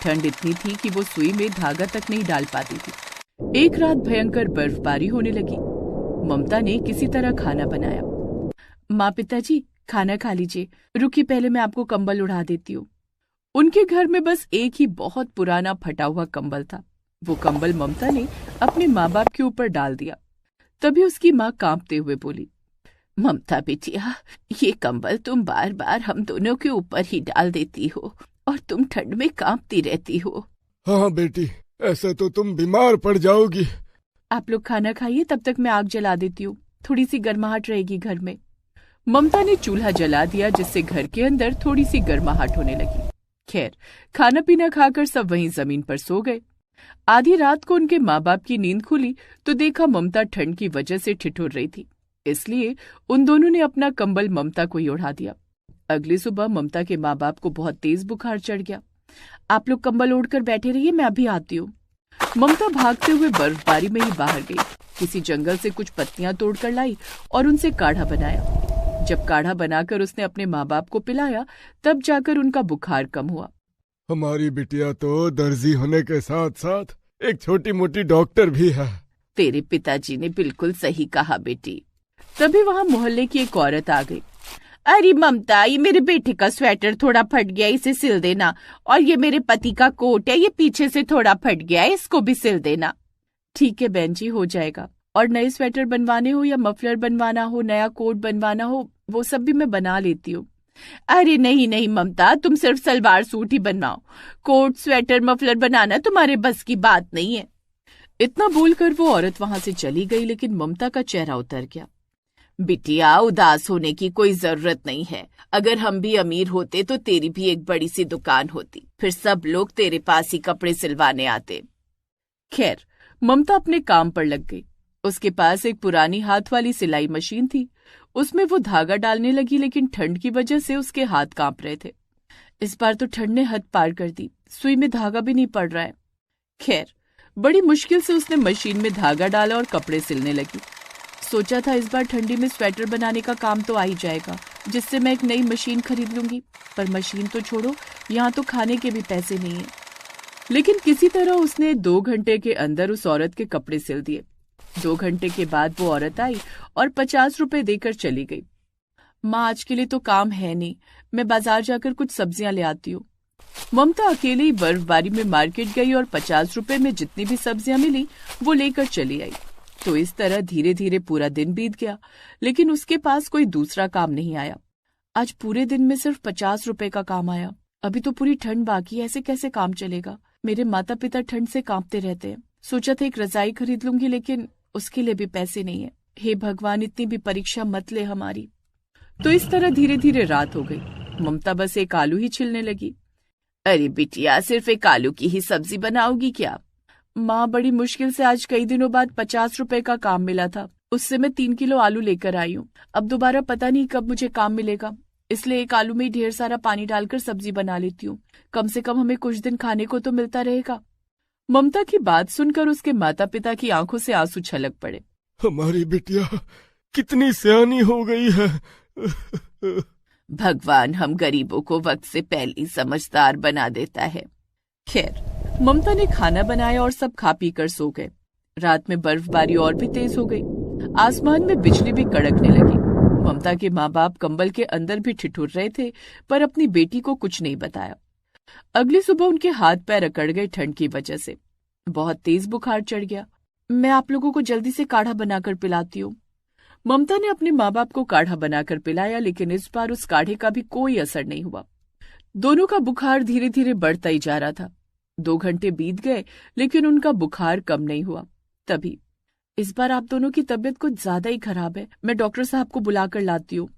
ठंड इतनी थी कि वो सुई में धागा तक नहीं डाल पाती थी। एक रात भयंकर बर्फबारी होने लगी। ममता ने किसी तरह खाना बनाया। माँ, पिताजी खाना खा लीजिए, रुकिए पहले मैं आपको कंबल उड़ा देती हूँ। उनके घर में बस एक ही बहुत पुराना फटा हुआ कंबल था। वो कंबल ममता ने अपने माँ बाप के ऊपर डाल दिया। तभी उसकी माँ कांपते हुए बोली, ममता बेटिया, ये कंबल तुम बार बार हम दोनों के ऊपर ही डाल देती हो और तुम ठंड में कांपती रहती हो। हाँ बेटी, ऐसे तो तुम बीमार पड़ जाओगी। आप लोग खाना खाइए, तब तक मैं आग जला देती हूँ, थोड़ी सी गर्माहट रहेगी घर में। ममता ने चूल्हा जला दिया, जिससे घर के अंदर थोड़ी सी गर्माहट होने लगी। खैर, खाना पीना खाकर सब वहीं जमीन पर सो गए। आधी रात को उनके माँ बाप की नींद खुली तो देखा ममता ठंड की वजह से ठिठुर रही थी, इसलिए उन दोनों ने अपना कंबल ममता को ही ओढ़ा दिया। अगली सुबह ममता के माँ बाप को बहुत तेज बुखार चढ़ गया। आप लोग कंबल ओढ़कर बैठे रहिए, मैं अभी आती हूँ। ममता भागते हुए बर्फबारी में ही बाहर गई। किसी जंगल से कुछ पत्तियां तोड़कर लाई और उनसे काढ़ा बनाया। जब काढ़ा बनाकर उसने अपने माँ बाप को पिलाया, तब जाकर उनका बुखार कम हुआ। हमारी बिटिया तो दर्जी होने के साथ साथ एक छोटी मोटी डॉक्टर भी है। तेरे पिताजी ने बिल्कुल सही कहा बेटी। तभी वहाँ मोहल्ले की एक औरत आ गई। अरे ममता, ये मेरे बेटे का स्वेटर थोड़ा फट गया, इसे सिल देना। और ये मेरे पति का कोट है, ये पीछे से थोड़ा फट गया है, इसको भी सिल देना। ठीक है बहन जी, हो जाएगा। और नए स्वेटर बनवाने हो या मफलर बनवाना हो, नया कोट बनवाना हो, वो सब भी मैं बना लेती हूँ। अरे नहीं नहीं ममता, तुम सिर्फ सलवार सूट ही बनवाओ, कोट स्वेटर मफलर बनाना तुम्हारे बस की बात नहीं है। इतना बोलकर वो औरत वहां से चली गई, लेकिन ममता का चेहरा उतर गया। बिटिया, उदास होने की कोई जरूरत नहीं है। अगर हम भी अमीर होते तो तेरी भी एक बड़ी सी दुकान होती, फिर सब लोग तेरे पास ही कपड़े सिलवाने आते। खैर, ममता अपने काम पर लग गई। उसके पास एक पुरानी हाथ वाली सिलाई मशीन थी। उसमें वो धागा डालने लगी, लेकिन ठंड की वजह से उसके हाथ कांप रहे थे। इस बार तो ठंड ने हद पार कर दी, सुई में धागा भी नहीं पड़ रहा है। खैर, बड़ी मुश्किल से उसने मशीन में धागा डाला और कपड़े सिलने लगी। सोचा था इस बार ठंडी में स्वेटर बनाने का काम तो आ ही जाएगा, जिससे मैं एक नई मशीन खरीद लूंगी। पर मशीन तो छोड़ो, यहाँ तो खाने के भी पैसे नहीं है। लेकिन किसी तरह उसने 2 घंटे के अंदर उस औरत के कपड़े सिल दिए। 2 घंटे के बाद वो औरत आई और 50 रुपए देकर चली गई। माँ, आज के लिए तो काम है नहीं, मैं बाजार जाकर कुछ सब्जियां ले आती हूँ। ममता अकेले ही बर्फबारी में मार्केट गई और 50 रुपए में जितनी भी सब्जियां मिली वो लेकर चली आई। तो इस तरह धीरे धीरे पूरा दिन बीत गया, लेकिन उसके पास कोई दूसरा काम नहीं आया। आज पूरे दिन में सिर्फ 50 रुपए का काम आया। अभी तो पूरी ठंड बाकी है, ऐसे कैसे काम चलेगा। मेरे माता पिता ठंड से कांपते रहते हैं। सोचा था एक रजाई खरीद लूंगी, लेकिन उसके लिए भी पैसे नहीं है। हे भगवान, इतनी भी परीक्षा मत ले हमारी। तो इस तरह धीरे धीरे रात हो गई। ममता बस एक आलू ही छिलने लगी। अरे बिटिया, सिर्फ एक आलू की ही सब्जी बनाओगी क्या? माँ, बड़ी मुश्किल से आज कई दिनों बाद 50 रुपए का काम मिला था, उससे मैं 3 किलो आलू लेकर आई हूँ। अब दोबारा पता नहीं कब मुझे काम मिलेगा, इसलिए एक आलू में ही ढेर सारा पानी डालकर सब्जी बना लेती हूँ। कम से कम हमें कुछ दिन खाने को तो मिलता रहेगा। ममता की बात सुनकर उसके माता पिता की आंखों से आंसू छलक पड़े। हमारी बिटिया कितनी सयानी हो गई है। भगवान हम गरीबों को वक्त से पहले ही समझदार बना देता है। खैर, ममता ने खाना बनाया और सब खा पी कर सो गए। रात में बर्फबारी और भी तेज हो गई। आसमान में बिजली भी कड़कने लगी। ममता के माँ बाप कंबल के अंदर भी ठिठुर रहे थे, पर अपनी बेटी को कुछ नहीं बताया। अगली सुबह उनके हाथ पैर अकड़ गए ठंड की वजह से। बहुत तेज बुखार चढ़ गया। मैं आप लोगों को जल्दी से काढ़ा बनाकर पिलाती हूँ। ममता ने अपने माँ बाप को काढ़ा बनाकर पिलाया, लेकिन इस बार उस काढ़े का भी कोई असर नहीं हुआ। दोनों का बुखार धीरे धीरे बढ़ता ही जा रहा था। 2 घंटे बीत गए, लेकिन उनका बुखार कम नहीं हुआ। तभी, इस बार आप दोनों की तबीयत कुछ ज्यादा ही खराब है, मैं डॉक्टर साहब को बुलाकर लाती हूँ।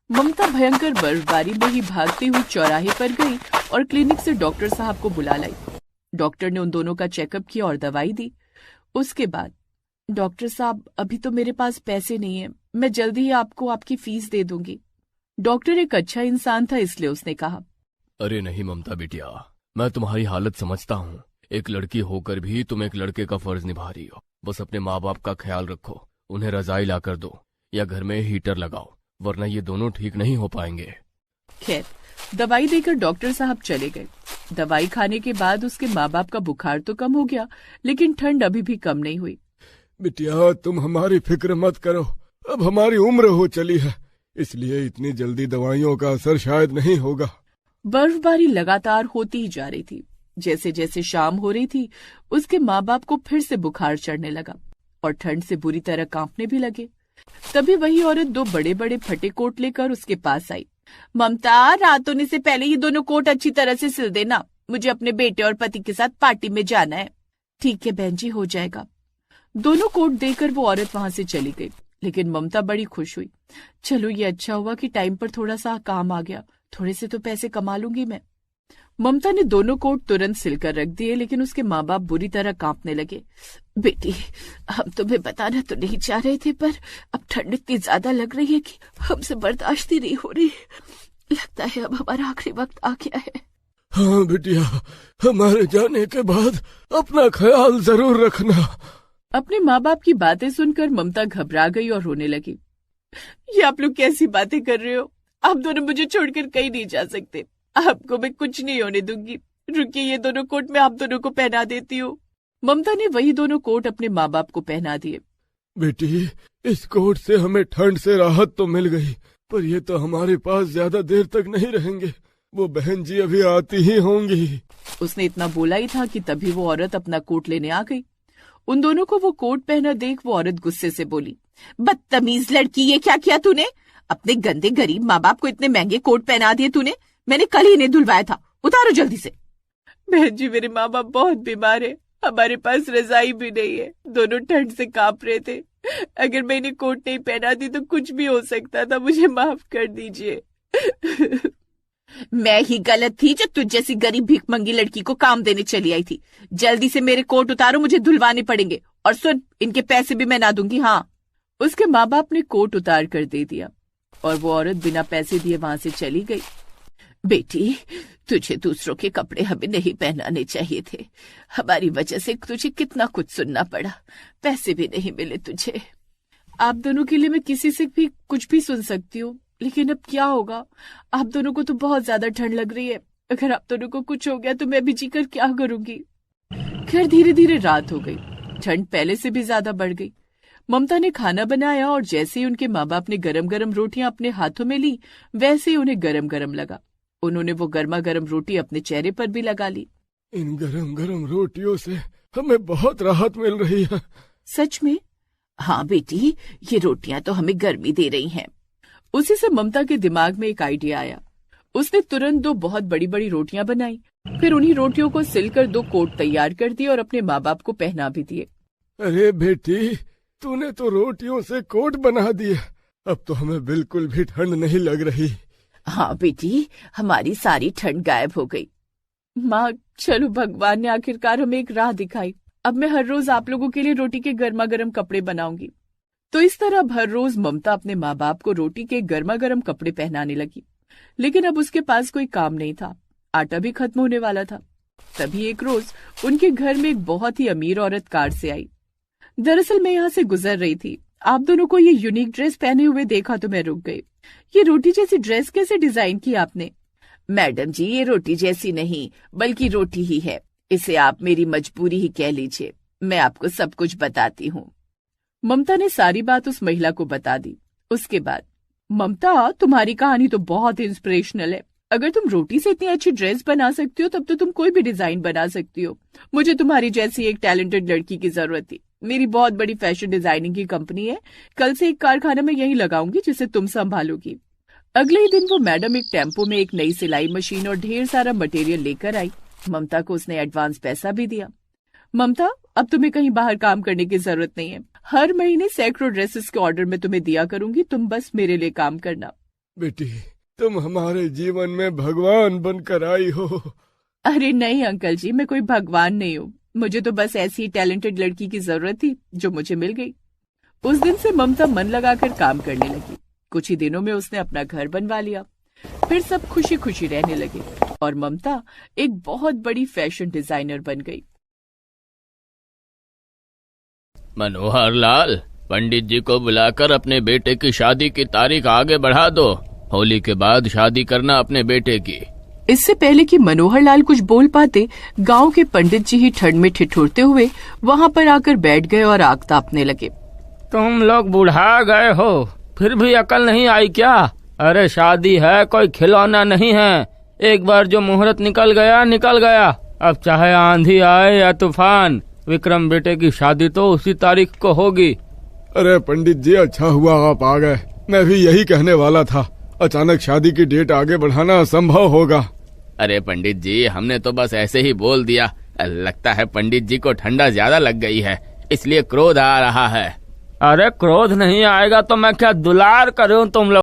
ममता भयंकर बर्फबारी में ही भागती हुई चौराहे पर गई और क्लिनिक से डॉक्टर साहब को बुला लाई। डॉक्टर ने उन दोनों का चेकअप किया और दवाई दी। उसके बाद, डॉक्टर साहब, अभी तो मेरे पास पैसे नहीं है, मैं जल्दी ही आपको आपकी फीस दे दूंगी। डॉक्टर एक अच्छा इंसान था, इसलिए उसने कहा, अरे नहीं ममता बिटिया, मैं तुम्हारी हालत समझता हूँ। एक लड़की होकर भी तुम एक लड़के का फर्ज निभा रही हो। बस अपने माँ बाप का ख्याल रखो, उन्हें रजाई लाकर दो या घर में हीटर लगाओ, वरना ये दोनों ठीक नहीं हो पाएंगे। खैर, दवाई देकर डॉक्टर साहब चले गए। दवाई खाने के बाद उसके माँ बाप का बुखार तो कम हो गया, लेकिन ठंड अभी भी कम नहीं हुई। बिटिया, तुम हमारी फिक्र मत करो। अब हमारी उम्र हो चली है, इसलिए इतनी जल्दी दवाइयों का असर शायद नहीं होगा। बर्फबारी लगातार होती ही जा रही थी। जैसे जैसे शाम हो रही थी, उसके माँ बाप को फिर से बुखार चढ़ने लगा और ठंड से बुरी तरह कांपने भी लगे। तभी वही औरत 2 बड़े बड़े फटे कोट लेकर उसके पास आई। ममता, रात होने से पहले ये दोनों कोट अच्छी तरह से सिल देना, मुझे अपने बेटे और पति के साथ पार्टी में जाना है। ठीक है बहन जी, हो जाएगा। दोनों कोट देकर वो औरत वहां से चली गई, लेकिन ममता बड़ी खुश हुई। चलो, ये अच्छा हुआ कि टाइम पर थोड़ा सा काम आ गया, थोड़े से तो पैसे कमा लूंगी मैं। ममता ने दोनों कोट तुरंत सिलकर रख दिए, लेकिन उसके माँ बाप बुरी तरह कांपने लगे। बेटी, हम तुम्हें बताना तो नहीं चाह रहे थे, पर अब ठंड इतनी ज्यादा लग रही है कि हमसे बर्दाश्त ही नहीं हो रही। लगता है अब हमारा आखिरी वक्त आ गया है। हाँ बिटिया, हमारे जाने के बाद अपना ख्याल जरूर रखना। अपने माँ बाप की बातें सुनकर ममता घबरा गई और रोने लगी। ये आप लोग कैसी बातें कर रहे हो? आप दोनों मुझे छोड़कर कहीं नहीं जा सकते। आपको मैं कुछ नहीं होने दूंगी। रुकिए, ये दोनों कोट मैं आप दोनों को पहना देती हूँ। ममता ने वही दोनों कोट अपने माँ बाप को पहना दिए। बेटी, इस कोट से हमें ठंड से राहत तो मिल गई, पर ये तो हमारे पास ज्यादा देर तक नहीं रहेंगे। वो बहन जी अभी आती ही होंगी। उसने इतना बोला ही था कि तभी वो औरत अपना कोट लेने आ गई। उन दोनों को वो कोट पहना देख वो औरत गुस्से से बोली, बदतमीज लड़की, ये क्या किया तूने? अपने गंदे गरीब माँ बाप को इतने महंगे कोट पहना दिए तूने। मैंने कल ही इन्हें धुलवाया था, उतारो जल्दी से। बहन जी, मेरे माँ बाप बहुत बीमार है, हमारे पास रजाई भी नहीं है, दोनों ठंड से कांप रहे थे। अगर मैं इन्हें कोट नहीं पहना दी तो कुछ भी हो सकता था, मुझे माफ कर दीजिए। मैं ही गलत थी जो तुझ जैसी गरीब भिखमंगी लड़की को काम देने चली आई थी। जल्दी से मेरे कोट उतारो, मुझे धुलवाने पड़ेंगे। और सुन, इनके पैसे भी मैं ना दूंगी। हाँ। उसके माँ बाप ने कोट उतार कर दे दिया और वो औरत बिना पैसे दिए वहां से चली गई। बेटी, तुझे दूसरों के कपड़े हमें नहीं पहनाने चाहिए थे। हमारी वजह से तुझे कितना कुछ सुनना पड़ा, पैसे भी नहीं मिले तुझे। आप दोनों के लिए मैं किसी से भी कुछ भी सुन सकती हूँ, लेकिन अब क्या होगा? आप दोनों को तो बहुत ज्यादा ठंड लग रही है। अगर आप दोनों को कुछ हो गया तो मैं अभी जीकर क्या करूंगी? खैर, धीरे धीरे रात हो गई, ठंड पहले से भी ज्यादा बढ़ गई। ममता ने खाना बनाया और जैसे ही उनके माँ बाप ने गरम गरम रोटियां अपने हाथों में ली, वैसे ही उन्हें गरम गरम लगा। उन्होंने वो गर्मा गर्म रोटी अपने चेहरे पर भी लगा ली। इन गरम गरम रोटियों से हमें बहुत राहत मिल रही है। सच में? हाँ बेटी, ये रोटियां तो हमें गर्मी दे रही हैं। उसी से ममता के दिमाग में एक आइडिया आया। उसने तुरंत 2 बहुत बड़ी बड़ी रोटियां बनाई, फिर उन्हीं रोटियों को सिलकर 2 कोट तैयार कर दिए और अपने माँ बाप को पहना भी दिए। अरे बेटी, तूने तो रोटियों से कोट बना दिए, अब तो हमें बिल्कुल भी ठंड नहीं लग रही। हाँ बेटी, हमारी सारी ठंड गायब हो गई। माँ, चलो, भगवान ने आखिरकार हमें एक राह दिखाई। अब मैं हर रोज आप लोगों के लिए रोटी के गर्मा गर्म कपड़े बनाऊंगी। तो इस तरह हर रोज ममता अपने माँ बाप को रोटी के गर्मा गर्म कपड़े पहनाने लगी। लेकिन अब उसके पास कोई काम नहीं था, आटा भी खत्म होने वाला था। तभी एक रोज उनके घर में एक बहुत ही अमीर औरत कार से आई। दरअसल मैं यहाँ से गुजर रही थी, आप दोनों को ये यूनिक ड्रेस पहने हुए देखा तो मैं रुक गई। ये रोटी जैसी ड्रेस कैसे डिजाइन की आपने? मैडम जी, ये रोटी जैसी नहीं बल्कि रोटी ही है, इसे आप मेरी मजबूरी ही कह लीजिए। मैं आपको सब कुछ बताती हूँ। ममता ने सारी बात उस महिला को बता दी। उसके बाद, ममता, तुम्हारी कहानी तो बहुत इंस्पिरेशनल है। अगर तुम रोटी से इतनी अच्छी ड्रेस बना सकती हो तब तो तुम कोई भी डिजाइन बना सकती हो। मुझे तुम्हारी जैसी एक टैलेंटेड लड़की की जरूरत थी। मेरी बहुत बड़ी फैशन डिजाइनिंग की कंपनी है, कल से एक कारखाना में यहीं लगाऊंगी जिसे तुम संभालोगी। अगले ही दिन वो मैडम एक टेम्पो में एक नई सिलाई मशीन और ढेर सारा मटेरियल लेकर आई। ममता को उसने एडवांस पैसा भी दिया। ममता, अब तुम्हें कहीं बाहर काम करने की जरूरत नहीं है। हर महीने सैकड़ों ड्रेसेस के ऑर्डर मैं तुम्हें दिया करूंगी, तुम बस मेरे लिए काम करना। बेटी, तुम हमारे जीवन में भगवान बनकर आई हो। अरे नहीं अंकल जी, मैं कोई भगवान नहीं हूँ। मुझे तो बस ऐसी टैलेंटेड लड़की की जरूरत थी जो मुझे मिल गई। उस दिन से ममता मन लगाकर काम करने लगी। कुछ ही दिनों में उसने अपना घर बनवा लिया। फिर सब खुशी खुशी रहने लगे और ममता एक बहुत बड़ी फैशन डिजाइनर बन गई। मनोहर लाल, पंडित जी को बुलाकर अपने बेटे की शादी की तारीख आगे बढ़ा दो। होली के बाद शादी करना अपने बेटे की। इससे पहले कि मनोहर लाल कुछ बोल पाते, गांव के पंडित जी ही ठंड में ठिठुरते हुए वहां पर आकर बैठ गए और आग तापने लगे। तुम लोग बुढ़ा गए हो, फिर भी अकल नहीं आई क्या? अरे शादी है, कोई खिलौना नहीं है। एक बार जो मुहूर्त निकल गया। अब चाहे आंधी आए या तूफान, विक्रम बेटे की शादी तो उसी तारीख को होगी। अरे पंडित जी, अच्छा हुआ आप आ गए। मैं भी यही कहने वाला था, अचानक शादी की डेट आगे बढ़ाना असंभव होगा। अरे पंडित जी, हमने तो बस ऐसे ही बोल दिया। लगता है पंडित जी को ठंडा ज्यादा लग गई है, इसलिए क्रोध आ रहा है। अरे क्रोध नहीं आएगा तो मैं क्या दुलार करूं तुम लोग